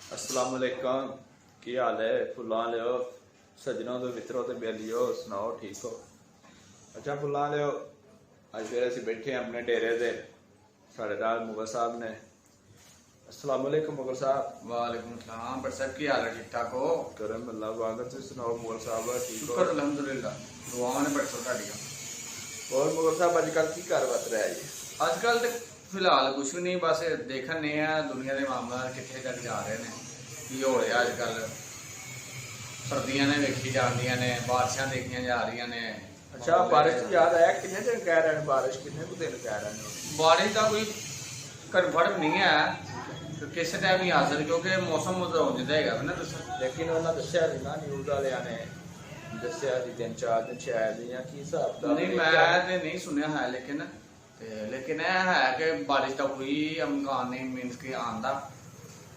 अस्सलाम वालेकुम, की हाल है फुल्लां लियो सज्जनों तो मित्रों तो बेलियो, सुनाओ ठीक हो। अच्छा फुल्लां लियो, अज फिर असीं बैठे हैं अपने डेरे ते, साढ़े नाल मुगल साहब ने। अस्सलाम वालेकुम मुगल साहब। वालेकुम सलाम। पर सब की हाल है, ठीक ठाक हो? करम अल्लाह वागत, तुसीं सुनाओ मुगल साहब ठीक हो? शुक्र अल्हम्दुलिल्लाह, दुआवां ने बड़ी साडियां। और मुगल साहब अजकल की कर वत रहा है जी? अजकल तो फिलहाल कुछ भी नहीं, बस देखन नहीं है दुनिया के मामला कितने तक जा रहे हैं, की हो रहा अजकल। सर्दियां ने वेखी जांदियां ने, बारिशां देखियां जा रही ने। अच्छा बारिश तो याद आया, कितने दिन कह रहे हैं बारिश, कितने को दिन कह रहे हैं? बारिश का कोई कन्फर्म नहीं है कि किस टाइम ही आ सकती, क्योंकि मौसम बदल जाएगा ना। लेकिन उन्होंने दस्या नहीं ना, न्यूज़ वालिया ने दस्या जी 3-4 दिन शायद, या की हिसाब दा? नहीं मैं नहीं सुनया है, लेकिन यह है कि बारिश का कोई इम्कान नहीं, मीनस कि आंदा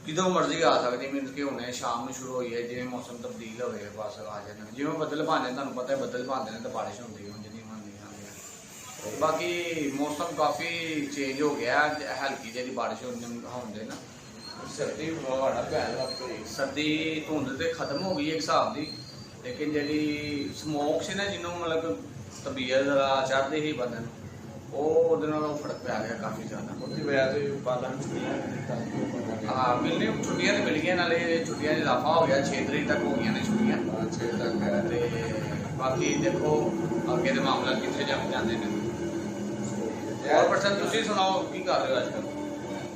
कितों मर्जी आ सकती, मीनस कि हुणे शाम में शुरू हुई है, जिवें मौसम तब्दील हो बस आ जाए, जिवें बदल भांदे, तुहानूं पता है बदल भांदे ने तो बारिश होंदी है, जिन्नी होंदी है। बाकी मौसम काफ़ी चेंज हो गया, हल्की जी बारिश होंदे ना। सर्दी होना पैन लग पई, सर्दी धुंध तो खत्म हो गई एक हिसाब की, लेकिन जी समोक से ना जिन्हों मतलब तबीयत चढ़ती ही बंदे फर्क पै गया काफ़ी ज़्यादा। उसकी वजह से पालन छुट्टियां हाँ मिलने छुट्टियां तो मिल गई, नाले छुट्टियां इजाफा हो गया, 6 तरीक तक हो गई ने छुट्टियां। 6 तक है ते बाकी देखो अगे के मामला कितने जम जाते हैं। और परसन तुसी सुनाओ की कर रहे हो आजकल?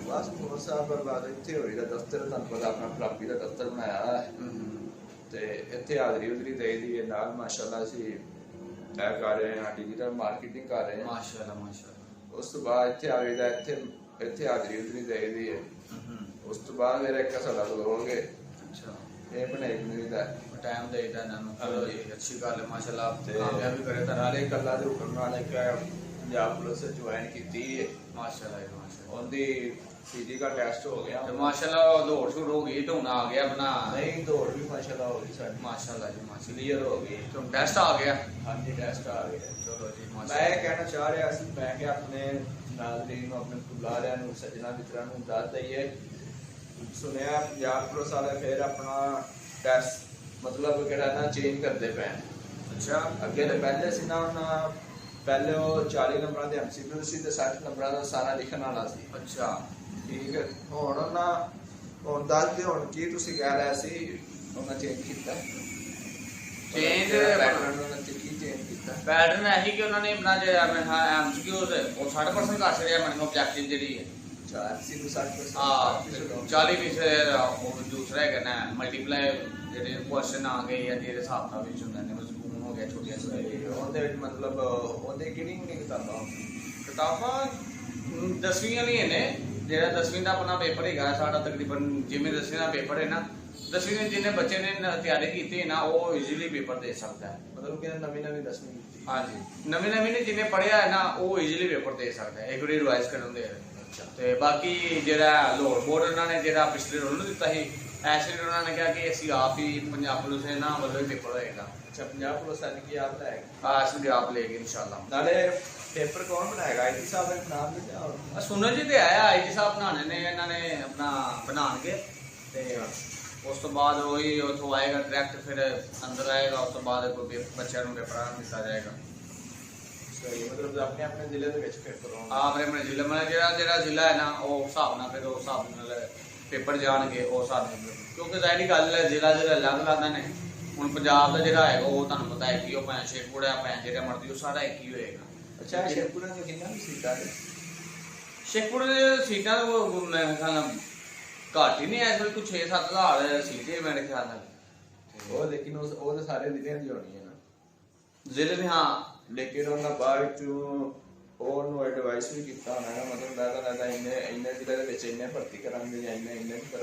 बस मुगल साहब बर्बाद इतने होई दा दफ्तर, तुहानूं पता अपना प्रापी का दफ्तर बनाया है ते इत्थे हाजरी उधरी दे दी है नाल, माशाअल्लाह असीं ਇਹ ਕਰ ਰਹੇ ਹਾਂ, डिजिटल मार्केटिंग कर रहे हैं माशाअल्लाह माशाअल्लाह। उस तो बाद इत्थे आ गई दा, इत्थे हाजरी उधरी दे दी है। उस तो बाद मेरा एक साडा लोग है, अच्छा ये बनाई नहीं दा टाइम देता इन्होंने, चलो जी अच्छी गल है माशाअल्लाह, ते कामयाबी करे तो नाले गल्ला दे हुक्म नाल एक पंजाब पुलिस ज्वाइन कीती है, माशाअल्लाह माशाअल्लाह। उनदी फिजिकल टेस्ट हो गया, तो माशाअल्लाह दौड़ शुरू हो गई तो आ गया अपना? नहीं दौड़ भी माशाअल्लाह हो गई साडी, माशाअल्लाह जी माशाअल्लाह, क्लियर हो गई। तो टेस्ट आ गया? हाँ जी टेस्ट आ गया। चलो जी मैं माशाअल्लाह। कहना चाह रहा सी, मैं कि अपने नाज़रीन नूं, अपने बुलारियां नूं, सज्जनां मित्रां नूं दस दईए, सुनिया पंजाब पुलिस वाले फिर अपना टेस्ट मतलब किहड़ा ना चेंज करते पे। अच्छा अगे तो पहले सी ना पहले वो 40 नंबर के MCQ सी ते 60 नंबर का सारा लिखण वाला सी। अच्छा ठीक है, हुण ना हुण दस दे हुण की तुसीं कह रहे सी उन्होंने चेंज किया? चेंज पैटर्न उन्होंने की चेंज किया? पैटर्न है कि उन्होंने अपना जो MCQ वो 60% कर छड़िया, मैंने ऑब्जेक्टिव जी है। अच्छा MCQ 60%, हाँ 40% दूसरा है ना मल्टीप्लाई जो क्वेश्चन आ गए या जो हिसाब का मजमून हो गया छोटिया छोटिया, मतलब ਉਹਦੇ ਕਿਹੜੀ ਕਿਹੜੀ ਕਿਤਾਬਾਂ? किताबा 10वीं वाली है ने, जो 10वीं का अपना पेपर है साढ़ा तकरीबन, जिमें 10वीं का पेपर है ना, 10वीं में जिन्हें बच्चे ने तैयारी की है ना वो इजीली पेपर दे सकता है। मतलब कि नवी नवी 10वीं की? हाँ जी नवी नवी ने जिन्हें पढ़िया है ना वो इजीली पेपर दे सकता है, एक बार रिवाइज करने दे। तो बाकी जो लाहौर बोर्ड उन्होंने जो पिछले रोल दिता है, ऐसे उन्होंने कहा कि असी आप ही पंजाब पुलिस है ना मतलब पेपर होएगा। अच्छा पंजाब पुलिस वाले की आप लाएगा? हाँ इसलिए आप लेंगे इंशाल्लाह। नाले पेपर कौन बनाएगा? आईटी साहब ने बना दिया और सुनन जी तो आया आईटी साहब बनाने ने, इन्होंने अपना बनाएंगे उस तो बाद वही उतो आएगा डायरैक्ट, फिर अंदर आएगा, उस तो बाद कोई बच्चों को पेपर दिता जाएगा। सही, मतलब अपने अपने जिले के पेपर होंगे? हाँ अपने अपने जिले में जो जिला है ना वो हिसाब ना, फिर उस हिसाब नाल पेपर जाएंगे उस हिसाब नाल, क्योंकि जाहिर गल है जिला जिला अलग अलग ने। हुण पंजाब का जिहड़ा है वो तुहानूं पता है कि भावें शेखपुरा भावें जिहड़ा मर्जी वो सारा एक ही होएगा। अच्छा शेखपुरा में कितना भी सीटा है? शेखपुरे दी सीटां तो मेरे ख्याल नाल घट ही नहीं है, इस कुछ 6-7 हज़ार सीटें मेरे ख्याल नाल। वो लेकिन वो तो सारे जिले की होनी है ना? जिले में हाँ, लेकिन उन्होंने बाद ਉਹਨੂੰ ਐਡਵਾਈਸ ਵੀ ਕੀਤਾ ਹੋਣਾ ਨਾ, मतलब मैं तो ना ਇੰਨੇ ਜ਼ਿਲ੍ਹੇ ਦੇ ਵਿੱਚ ਇੰਨੇ ਭਰਤੀ ਕਰਾਂਗੇ ਜਾਂ ਇੰਨੇ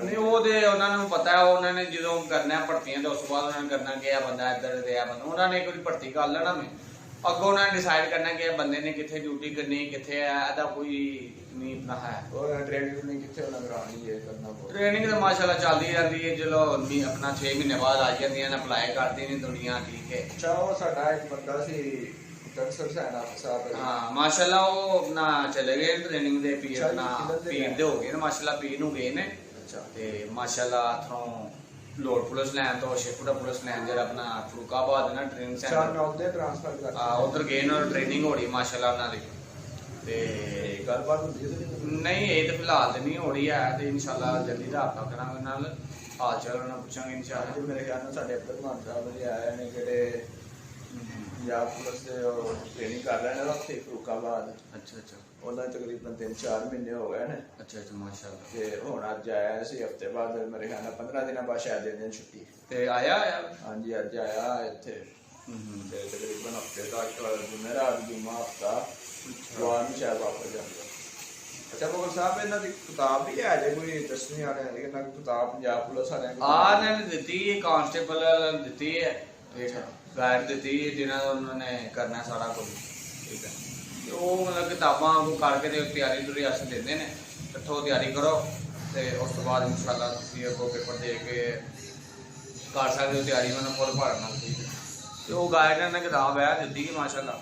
नहीं वो तो उन्होंने पता है, उन्होंने जो करना भर्तियां तो उस बाद उन्होंने करना कि यह बंदा इधर दे बंदा, उन्होंने एक बार भर्ती कर लेना में अगों उन्होंने डिसाइड करना कि बंदे ने कितने ड्यूटी करनी कितने है, ਇਹਦਾ कोई नहीं इतना है। और ट्रेनिंग कितने होना करानी है करना पड़ेगा? ट्रेनिंग तो माशाल्लाह चलती रहती है, चलो अपना 6 महीने बाद आ जाती है, अप्लाई करती नहीं दुनिया, ठीक है। अच्छा वो साडा एक बंदा सी हाँ माशाल्लाह वो अपना चले गए ट्रेनिंग दे, पीर अपना पीर दे हो गए ना माशाल्लाह, पीर नूं गए ने ਅੱਛਾ ਤੇ ਮਾਸ਼ਾਅੱਲਾ ਇਥੋਂ ਲੋੜ ਪੁਲਿਸ ਲਾਈਨ ਤੋਂ ਸ਼ੇਖੂਪੁਰਾ ਪੁਲਿਸ ਲਾਈਨ ਜਿਹੜਾ ਆਪਣਾ ਫਰੂਕਾਬਾਦ ਹੈ ਨਾ ਟ੍ਰੇਨਿੰਗ ਚਾਰ ਸੈਂਟਰ ਨੌ ਦੇ ਟ੍ਰਾਂਸਫਰ ਕਰ ਉਧਰ ਗਏ ਨਾ ਟ੍ਰੇਨਿੰਗ ਹੋ ਰਹੀ ਮਾਸ਼ਾਅੱਲਾ ਉਹਨਾਂ ਦੀ ਤੇ ਗੱਲਬਾਤ ਹੁੰਦੀ ਹੈ ਤੇ ਨਹੀਂ ਇਹ ਤਾਂ ਫਿਲਹਾਲ ਤੇ ਨਹੀਂ ਹੋ ਰਹੀ ਹੈ ਤੇ ਇਨਸ਼ਾਅੱਲਾ ਜਲਦੀ ਰਾਬਤਾ ਕਰਾਂਗੇ ਉਹਨਾਂ ਨਾਲ ਹਾਲ ਚਾਲ ਉਹਨਾਂ ਨੂੰ ਪੁੱਛਾਂਗੇ ਇਨਸ਼ਾਅੱਲਾ ਅੱਜ ਮੇਰੇ ਖਿਆਲ ਨਾਲ ਸਾਡੇ ਅੰਦਰ ਮਾਨ ਸਾਹਿਬ ਜੀ ਆਏ ਨੇ ਜਿਹੜੇ ਪੰਜਾਬ ਪੁਲਿਸ ਦੇ ਟ੍ਰੇਨਿੰਗ ਕਰ ਰਹੇ ਨੇ ਨਾ ਉੱਥੇ ਫਰੂਕਾਬਾਦ। ਅੱਛਾ ਅੱਛਾ ਉਹਨਾਂ ਦੇ ਤਕਰੀਬਨ 3-4 ਮਹੀਨੇ ਹੋ ਗਏ ਨੇ ਅੱਛਾ ਅੱਛਾ ਮਾਸ਼ਾਅੱਲਾ ਤੇ ਹੁਣ ਅੱਜ ਆਇਆ ਸੀ ਹਫਤੇ ਬਾਅਦ ਮੇਰੇ ਖਿਆਲ ਨਾਲ 15 ਦਿਨਾਂ ਬਾਅਦ ਸ਼ਾਇਦ ਦੇ ਦੇਣ ਛੁੱਟੀ। ਤੇ ਆਇਆ ਹਾਂਜੀ ਅੱਜ ਆਇਆ ਇੱਥੇ ਤੇ ਤਕਰੀਬਨ ਹਫਤੇ ਤੱਕ ਜੁਮੇਰਾਤ ਜੁਮਾ ਹਫਤਾ ਜਵਾਨ ਨੂੰ ਸ਼ਾਇਦ ਵਾਪਸ ਜਾਂਦਾ। ਅੱਛਾ ਬਗਲ ਸਾਹਿਬ ਇਹਨਾਂ ਦੀ ਕਿਤਾਬ ਵੀ ਹੈ ਜੇ ਕੋਈ 10ਵੀਂ ਵਾਲਿਆਂ ਦੀ ਇਹਨਾਂ ਦੀ ਕਿਤਾਬ ਪੰਜਾਬ ਪੁਲਿਸ ਵਾਲਿਆਂ ਦੀ ਨੇ ਦਿੱਤੀ ਕਾਂਸਟੇਬਲ ਦਿੱਤੀ ਹੈ ਇੱਕ ਗਾਈਡ ਦਿੱਤੀ ਜਿਹਨਾਂ ਦਾ ਉਹਨਾਂ ਨੇ ਕਰਨਾ ਸਾਰਾ ਕੁਝ ਠੀਕ ਹੈ ਤੇ ਉਹ ਮਤਲਬ ਕਿਤਾਬਾਂ ਉਹ ਕਰਕੇ ਤੇ ਤਿਆਰੀ ਤੁਰੀ ਅਸ ਦਿੰਦੇ ਨੇ ਇਕੱਠੋ ਤਿਆਰੀ ਕਰੋ ਤੇ ਉਸ ਤੋਂ ਬਾਅਦ ਇਨਸ਼ਾਅੱਲਾ ਤੁਸੀਂ ਅੱਗੋਂ ਪੇਪਰ ਦੇ ਕੇ ਕਰ ਸਕਦੇ ਹੋ ਤਿਆਰੀ ਮੈਨੂੰ ਫੁੱਲ ਭਾਰ ਨਾਲ ਠੀਕ ਹੈ ਤੇ ਉਹ ਗਾਈਡ ਨੇ ਕਿਤਾਬ ਹੈ ਦਿੱਤੀ ਕਿ ਮਾਸ਼ਾਅੱਲਾ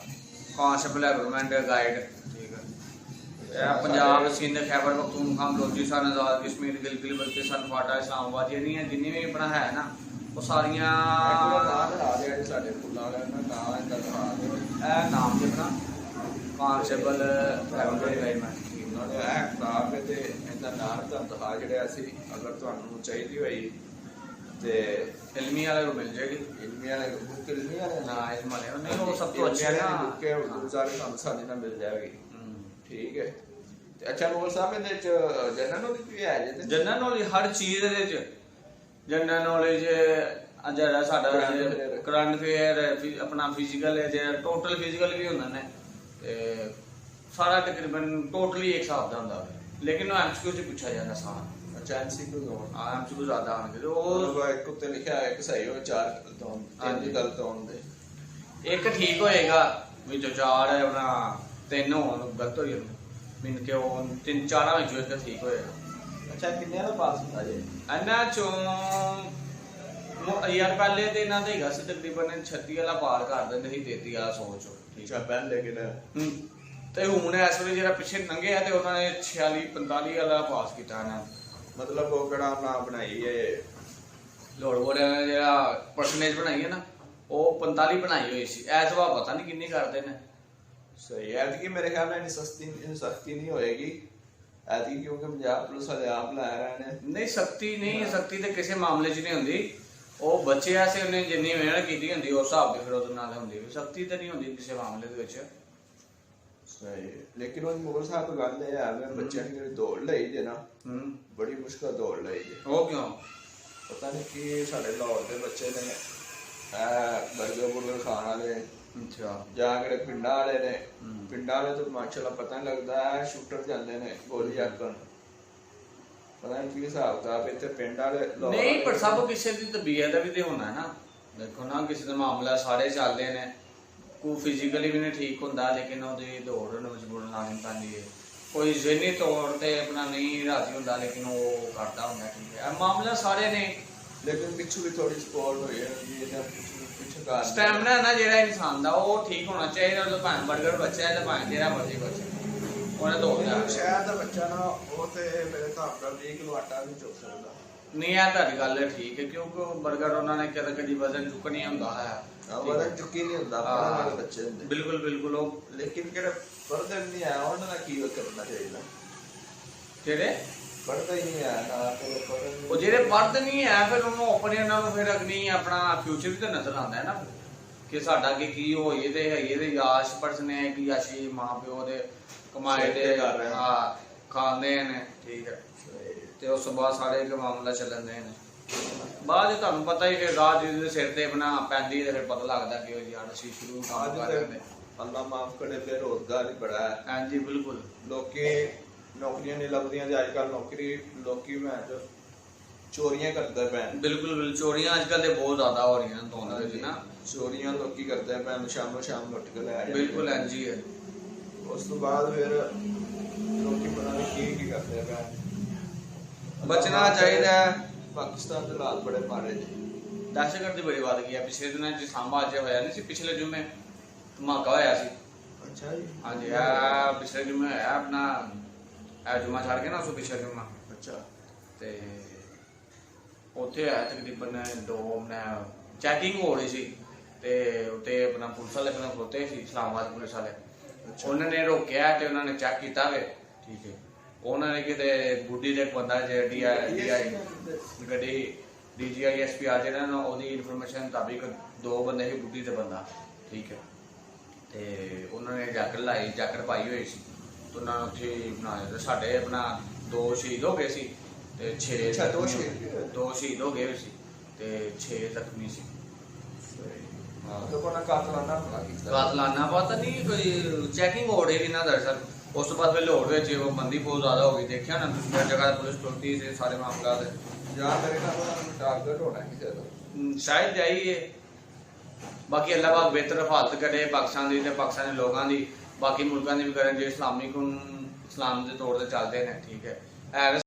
ਕਾਂਸਟੇਬਲ ਗਵਰਨਮੈਂਟ ਗਾਈਡ ਠੀਕ ਹੈ ਇਹ ਪੰਜਾਬ ਸਿੰਧ ਖੈਬਰ ਪਖਤੂਨਖਵਾ ਬਲੋਚਿਸਤਾਨ ਆਜ਼ਾਦ ਕਸ਼ਮੀਰ ਗਿਲਗਿਤ ਬਲਤਿਸਤਾਨ ਫਾਟਾ ਇਸਲਾਮਾਬਾਦ ਜਿਹੜੀਆਂ ਜਿੰਨੀ ਵੀ ਆਪਣਾ ਹੈ ਨਾ ਉਹ ਸਾਰੀਆਂ ਸਾਡੇ ਫੁੱਲਾਂ ਵਾਲਿਆਂ ਦਾ ਨਾਮ ਇਹਦਾ ਇਹ ਨਾਮ ਦੇ ਆਪਣਾ ਕਾਂਸਟੇਬਲ ਗਵਰਨਮੈਂਟ ਉਹਨਾਂ ਨੇ ਇਹ ਕਿਤਾਬ ਤੇ ਇਹਦਾ ਨਾਮ ਤਾਂ ਦਿਖਾ ਜਿਹੜਾ ਅਸੀਂ ਅਗਰ ਤੁਹਾਨੂੰ ਚਾਹੀਦੀ ਹੋਈ ਤੇ ਇਲਮੀ ਵਾਲੇ ਨੂੰ ਮਿਲ ਜਾਏਗੀ ਇਲਮੀ ਵਾਲੇ ਬੁੱਕ ਇਲਮੀ ਵਾਲੇ ਨਾ ਇਸ ਮਾਲੇ ਨਹੀਂ ਉਹ ਸਭ ਤੋਂ ਅੱਛਾ ਨਾ ਬੁੱਕ ਹੈ ਉਰਦੂ ਸਾਰੇ ਤੁਹਾਨੂੰ ਸਾਡੇ ਨਾਲ ਮਿਲ ਜਾਏਗੀ ਠੀਕ ਹੈ ਤੇ ਅੱਛਾ ਮੋਲ ਸਾਹਿਬ ਇਹਦੇ ਚ ਜਨਰਲ ਨੌਲੇਜ ਵੀ ਹੈ ਜੇ ਜਨਰਲ ਨੌਲੇਜ ਹਰ ਚੀਜ਼ ਦੇ ਵਿੱਚ ਜਨਰਲ ਨੌਲੇਜ ਜਿਹੜਾ ਸਾਡਾ ਕਰੰਟ ਅਫੇਅਰ ਆਪਣਾ ਫਿਜ਼ੀਕਲ ਹੈ ਜਿਹੜਾ ਟੋਟਲ ਫਿਜ਼ੀਕਲ ਵੀ ਹੁੰਦਾ ਨੇ ਤੇ ਸਾਰਾ ਤਕਰੀਬਨ ਟੋਟਲੀ ਇੱਕ ਹਿਸਾਬ ਦਾ ਹੁੰਦਾ ਲੇਕਿਨ ਉਹ ਐਮਸੀਕਿਊ ਚ ਪੁੱਛਿਆ ਜਾਂਦਾ ਸਾਰਾ ਅੱਛਾ ਐਮਸੀਕਿਊ ਹੋਣ ਐਮਸੀਕਿਊ ਜ਼ਿਆਦਾ ਆਉਣਗੇ ਉਹ ਇੱਕ ਉੱਤੇ ਲਿਖਿਆ ਹੈ ਇੱਕ ਸਹੀ ਹੋਵੇ ਚਾਰ ਗਲਤ ਹੋਣ ਤਿੰਨ ਗਲਤ ਹੋਣ ਦੇ ਇੱਕ ਠੀਕ ਹੋਏਗਾ ਵਿੱਚੋਂ ਚਾਰ ਆਪਣਾ ਤਿੰਨ ਹੋਣ ਗਲਤ ਹੋ ਜਾਂਦੇ ਮੀਨ ਕਿ ਉਹ ਤਿੰਨ ਚਾਰਾਂ ਵਿੱਚੋਂ ਇੱਕ ਠੀਕ ਹੋਏਗਾ ਅੱਛਾ ਕਿੰਨੇ ਦਾ ਪਾਸ ਹੁੰਦਾ ਜੇ ਇਹਨਾਂ ਚੋਂ ਯਾਰ ਪਹਿਲੇ ਤੇ ਇਹਨਾਂ ਦਾ ਹੈਗਾ ਸੀ ਤਕਰੀਬਨ 36 ਵਾਲਾ ਪਾਰ ਕਰ ਦਿੰਦੇ ਸੀ 33 ਵਾਲਾ ਸੋਚੋ ਠੀਕ ਅੱਛਾ ਪਹਿਲੇ ਕਿਹੜਾ ਤੇ ਹੁਣ ਇਸ ਵੇਲੇ ਜਿਹੜਾ ਪਿੱਛੇ ਲੰਘੇ ਆ ਤੇ ਉਹਨਾਂ ਨੇ 46 45 ਵਾਲਾ ਪਾਸ ਕੀਤਾ ਇਹਨਾਂ ਮਤਲਬ ਉਹ ਕਿਹੜਾ ਨਾਮ ਬਣਾਈ ਹੈ ਲੋੜ ਵਾਲਿਆਂ ਨੇ ਜਿਹੜਾ ਪਰਸੈਂਟੇਜ ਬਣਾਈ ਹੈ ਨਾ ਉਹ 45 ਬਣਾਈ ਹੋਈ ਸੀ ਐਸ ਵਾਰ ਪਤਾ ਨਹੀਂ ਕਿੰਨੀ ਕਰਦੇ ਨੇ ਸਹੀ ਹੈ ਕਿ ਮੇਰੇ ਖਿਆਲ ਨਾਲ ਇੰਨੀ ਸਖਤੀ ਨਹੀਂ ਹੋਏਗੀ ਐਤਕੀ ਕਿਉਂਕਿ ਪੰਜਾਬ ਪੁਲਿਸ ਵਾਲੇ ਆਪ ਲਾ ਰਹੇ ਨੇ ਨਹੀਂ ਸਖਤੀ ਤੇ ਕਿਸੇ ਮਾਮਲੇ 'ਚ ਨਹੀਂ ਹੁੰਦੀ ਉਹ ਬੱਚੇ ਐਸੇ ਉਹਨੇ ਜਿੰਨੀ ਮਿਹਨਤ ਕੀਤੀ ਹੁੰਦੀ ਉਸ ਹਿਸਾਬ ਦੇ ਫਿਰ ਉਹਦੇ ਨਾਲ ਹੁੰਦੀ ਸਖਤੀ ਤਾਂ ਨਹੀਂ ਹੁੰਦੀ ਕਿਸੇ ਮਾਮਲੇ ਦੇ ਵਿੱਚ ਸਹੀ ਲੇਕਿਨ ਉਹ ਮੁਗਲ ਸਾਹਿਬ ਗੱਲ ਇਹ ਆ ਕਿ ਬੱਚਿਆਂ ਨੇ ਜਿਹੜੀ ਦੌੜ ਲਈ ਜੇ ਨਾ ਬੜੀ ਮੁਸ਼ਕਲ ਦੌੜ ਲਈ ਜੇ ਉਹ ਕਿਉਂ ਪਤਾ ਨਹੀਂ ਕਿ ਸਾਡੇ ਲਾਹੌਰ ਦੇ ਬੱਚੇ ਨੇ ਬਰਗਰ ਖਾਣ ਵਾਲੇ ਅੱਛਾ ਜਾਂ ਜਿਹੜੇ ਪਿੰਡਾਂ ਵਾਲੇ ਨੇ ਪਿੰਡਾਂ ਵਾਲੇ ਤਾਂ ਮਾਸ਼ਾਅੱਲਾ ਪਤਾ ਨਹੀਂ ਲੱਗਦਾ ਸ਼ੂਟਰ ਜਾਂਦੇ ਨੇ ਗੋਲੀ ਆਕਣ ਪਤਾ ਨਹੀਂ ਕੀ ਹਿਸਾਬ ਦਾ ਇੱਥੇ ਪਿੰਡ ਵਾਲੇ ਨਹੀਂ ਪਰ ਸਭ ਕਿਸੇ ਦੀ ਤਬੀਅਤ ਦਾ ਵੀ ਤੇ ਹੋਣਾ ਨਾ ਦੇਖੋ ਨਾ ਕਿਸੇ ਦਾ ਮਾਮਲਾ ਸਾਰੇ ਚੱਲਦੇ ਨੇ ਕੋਈ ਫਿਜ਼ੀਕਲੀ ਵੀ ਨਹੀਂ ਠੀਕ ਹੁੰਦਾ ਲੇਕਿਨ ਉਹਦੀ ਦੌੜ ਮਜਬੂਰਨ ਲਾਣੀ ਪੈਂਦੀ ਹੈ ਕੋਈ ਜ਼ਿਹਨੀ ਤੌਰ ਤੇ ਆਪਣਾ ਨਹੀਂ ਰਾਜ਼ੀ ਹੁੰਦਾ ਲੇਕਿਨ ਉਹ ਕਰਦਾ ਹੁੰਦਾ ਠੀਕ ਹੈ ਮਾਮਲਾ ਸਾਰੇ ਨੇ ਲੇਕਿਨ ਪਿੱਛੋਂ ਵੀ ਥੋੜੀ ਸਪੋਰਟ ਹੋਈ ਹੈ ਇਹਦਾ ਪਿੱਛੇ ਦਾ ਸਟੈਮਿਨਾ ਨਾ ਜਿਹੜਾ ਇਨਸਾਨ ਦਾ ਉਹ ਠੀਕ ਹੋਣਾ ਚਾਹੀਦਾ ਉਹ ਭਾਵੇਂ ਬਰਗਰ ਬੱਚਾ ਹੈ ਤੇ ਭਾਵੇਂ ਜਿਹੜਾ ਮਰਜ਼ੀ ਬੱਚਾ ਉਹਨੇ ਦੌੜਨਾ ਸ਼ਹਿਰ ਦਾ ਬੱਚਾ ਨਾ ਉਹ ਤੇ ਮੇਰੇ ਹਿਸਾਬ ਨਾਲ 20 ਕਿਲੋ ਆਟਾ ਵੀ ਚੁੱਕ ਸਕਦਾ ਨਹੀਂ ਆ ਤੁਹਾਡੀ ਗੱਲ ਠੀਕ ਹੈ ਕਿਉਂਕਿ ਬਰਗਰ ਉਹਨਾਂ ਨੇ ਕਦੀ ਵਜ਼ਨ ਚੁੱਕ ਨਹੀਂ ਹੁੰਦਾ ਹੈ ਵਜ਼ਨ ਚੁੱਕੀ ਨਹੀਂ ਹੁੰਦਾ ਪੜ੍ਹਨ ਵਾਲੇ ਬੱਚੇ ਹੁੰਦੇ ਬਿਲਕੁਲ ਉਹ ਲੇਕਿਨ ਕਿਹੜੇ ਪੜ੍ਹਦੇ ਨਹੀਂ ਆ ਉਹਨਾਂ ਦਾ ਕੀ ਕਰਨਾ ਚਾਹੀਦਾ ਕਿਹੜੇ ਪੜ੍ਹਦੇ ਹੀ ਨਹੀਂ ਆ ਨਾ ਉਹ ਜਿਹੜੇ ਪੜ੍ਹਦੇ ਨਹੀਂ ਹੈ ਫਿਰ ਉਹਨੂੰ ਆਪਣੇ ਉਹਨਾਂ ਨੂੰ ਫਿਰ ਅਗਨੀ ਆਪਣਾ ਫਿਊਚਰ ਵੀ ਤਾਂ ਨਜ਼ਰ ਆਉਂਦਾ ਹੈ ਨਾ ਕਿ ਸਾਡਾ ਕੀ ਹੋਈਏ ਤੇ ਹੈਗੇ ਤੇ ਯਾਸ਼ ਪਰਸਨੇ ਕਿ ਯਾਸ਼ੀ ਮਾਂ ਪਿਓ ਦੇ ਕਮਾਏ ਦੇ ਖਾਂਦੇ ਨੇ ਠੀਕ ਹੈ ਤੇ ਉਸ ਤੋਂ ਬਾਅਦ ਸਾਰੇ ਇੱਕ ਮਾਮਲਾ ਚੱਲਦੇ ਨੇ ਬਾਅਦ ਤੁਹਾਨੂੰ ਪਤਾ ਹੀ ਕਿ ਰਾਜ ਦੇ ਸਿਰ ਤੇ ਬਣਾ ਪੈਂਦੀ ਤੇ ਫਿਰ ਪਤਾ ਲੱਗਦਾ ਕਿ ਉਹ ਯਾਰ ਅਸੀਂ ਸ਼ੁਰੂ ਕੰਮ ਕਰ ਰਹੇ ਨੇ ਅੱਲਾ ਮਾਫ ਕਰੇ ਬੇਰੋਜ਼ਗਾਰ ਹੀ ਬੜਾ ਹੈ ਹਾਂਜੀ ਬਿਲਕੁਲ ਲੋਕੀ ਨੌਕਰੀਆਂ ਨਹੀਂ ਲੱਭਦੀਆਂ ਤੇ ਅੱਜ ਕੱਲ ਨੌਕਰੀ ਲੋਕੀ ਮੈਂ ਚੋਰੀਆਂ ਕਰਦੇ ਪਏ ਬਿਲਕੁਲ ਚੋਰੀਆਂ ਅੱਜ ਕੱਲ ਤੇ ਬਹੁਤ ਜ਼ਿਆਦਾ ਹੋ ਰਹੀਆਂ ਨੇ ਤੋਂ ਵਿੱਚ ਨਾ ਚੋਰੀਆਂ ਲੋਕੀ ਕਰਦੇ ਪਏ ਸ਼ਾਮ ਲੁੱਟ ਕੇ ਲੈ ਆ ਬਿਲਕੁਲ ਇੰਜੀ ਹੈ ਉਸ ਤੋਂ ਬਾਅਦ ਫਿਰ ਲੋਕੀ ਪਤਾ ਨਹੀਂ ਕੀ ਕਰਦੇ ਪਏ ਬਚਣਾ ਚਾਹੀਦਾ ਪਾਕਿਸਤਾਨ ਦੇ ਹਾਲਾਤ ਬੜੇ ਮਾੜੇ ਜੀ ਦਹਿਸ਼ਤਗਰਦੀ ਬੜੀ ਵੱਧ ਗਈ ਹੈ ਪਿਛਲੇ ਦਿਨਾਂ ਚ ਸਾਂਭਾ ਅੱਜ ਹੋਇਆ ਨਹੀਂ ਸੀ ਪਿਛਲੇ ਜੁਮੇ ਧਮਾਕਾ ਹੋਇਆ ਸੀ ਅੱਛਾ ਜੀ ਹਾਂਜੀ ਆ ਪਿਛਲੇ ਜੁਮੇ ਹੋਇਆ ਆਪਣਾ ਇਹ ਜੁਮਾ ਛੱਡ ਕੇ ਨਾ ਉਸ ਪਿਛਲੇ ਜੁਮਾ ਅੱਛਾ ਤੇ ਉੱਥੇ ਆਇਆ ਤਕਰੀਬਨ 2 ਚੈਕਿੰਗ ਹੋ ਰਹੀ ਸੀ ਤੇ ਉੱਤੇ ਆਪਣਾ ਪੁਲਿਸ ਵਾਲੇ ਪਹਿਲਾਂ ਖਲੋਤੇ ਸੀ, ਇਸਲਾਮਾਬਾਦ ਪੁਲਿਸ ਵਾਲੇ। ਉਹਨਾਂ ਨੇ ਰੋਕਿਆ ਤੇ ਉਹਨਾਂ ਨੇ ਚੈੱਕ ਕੀਤਾ ਵੇ, ਠੀਕ ਹੈ। ਉਹਨਾਂ ਨੇ ਕਿਤੇ ਬੁੱਢੀ ਦੇ ਇੱਕ ਬੰਦਾ ਜਿਹੜੀ ਗੱਡੀ DGI SP ਆ ਜਿਹੜਾ ਨਾ, ਉਹਦੀ ਇਨਫੋਰਮੇਸ਼ਨ ਮੁਤਾਬਿਕ 2 ਬੰਦੇ ਸੀ, ਬੁੱਢੀ ਤੇ ਬੰਦਾ, ਠੀਕ ਹੈ। ਤੇ ਉਹਨਾਂ ਨੇ ਜੈਕਟ ਪਾਈ ਹੋਈ ਸੀ ਤੇ ਉਹਨਾਂ ਨੂੰ ਉੱਥੇ ਬਣਾਇਆ। ਸਾਡੇ ਆਪਣਾ 2 ਸ਼ਹੀਦ ਹੋ ਗਏ ਸੀ ਤੇ 6 2 ਸ਼ਹੀਦ ਹੋ ਗਏ ਸੀ ਤੇ 6 ਜ਼ਖਮੀ ਸੀ। ਕਾਤਲਾਨਾ ਪਤਾ ਨਹੀਂ, ਕੋਈ ਚੈਕਿੰਗ ਹੋ ਰਹੀ ਨਾ ਦਰਅਸਲ। ਉਸ ਤੋਂ ਬਾਅਦ ਫਿਰ ਲਾਹੌਰ ਵਿੱਚ ਬੰਦੀ ਬਹੁਤ ਜ਼ਿਆਦਾ ਹੋ ਗਈ, ਦੇਖਿਆ ਨਾ ਤੁਸੀਂ, ਹਰ ਜਗ੍ਹਾ ਪੁਲਿਸ ਟੁੱਟੀ ਤੇ ਸਾਰੇ ਮਾਮਲਾ ਸ਼ਾਇਦ ਜਾਈਏ। ਬਾਕੀ ਅੱਲਾਹ ਪਾਕ ਬਿਹਤਰ ਹਾਲਤ ਕਰੇ ਪਾਕਿਸਤਾਨ ਦੀ ਤੇ ਪਾਕਿਸਤਾਨੀ ਲੋਕਾਂ ਦੀ, ਬਾਕੀ ਮੁਲਕਾਂ ਦੀ ਵੀ ਕਰੇ ਜੇ ਇਸਲਾਮ ਦੇ ਤੌਰ ਤੇ ਚੱਲਦੇ ਨੇ, ਠੀਕ ਹੈ।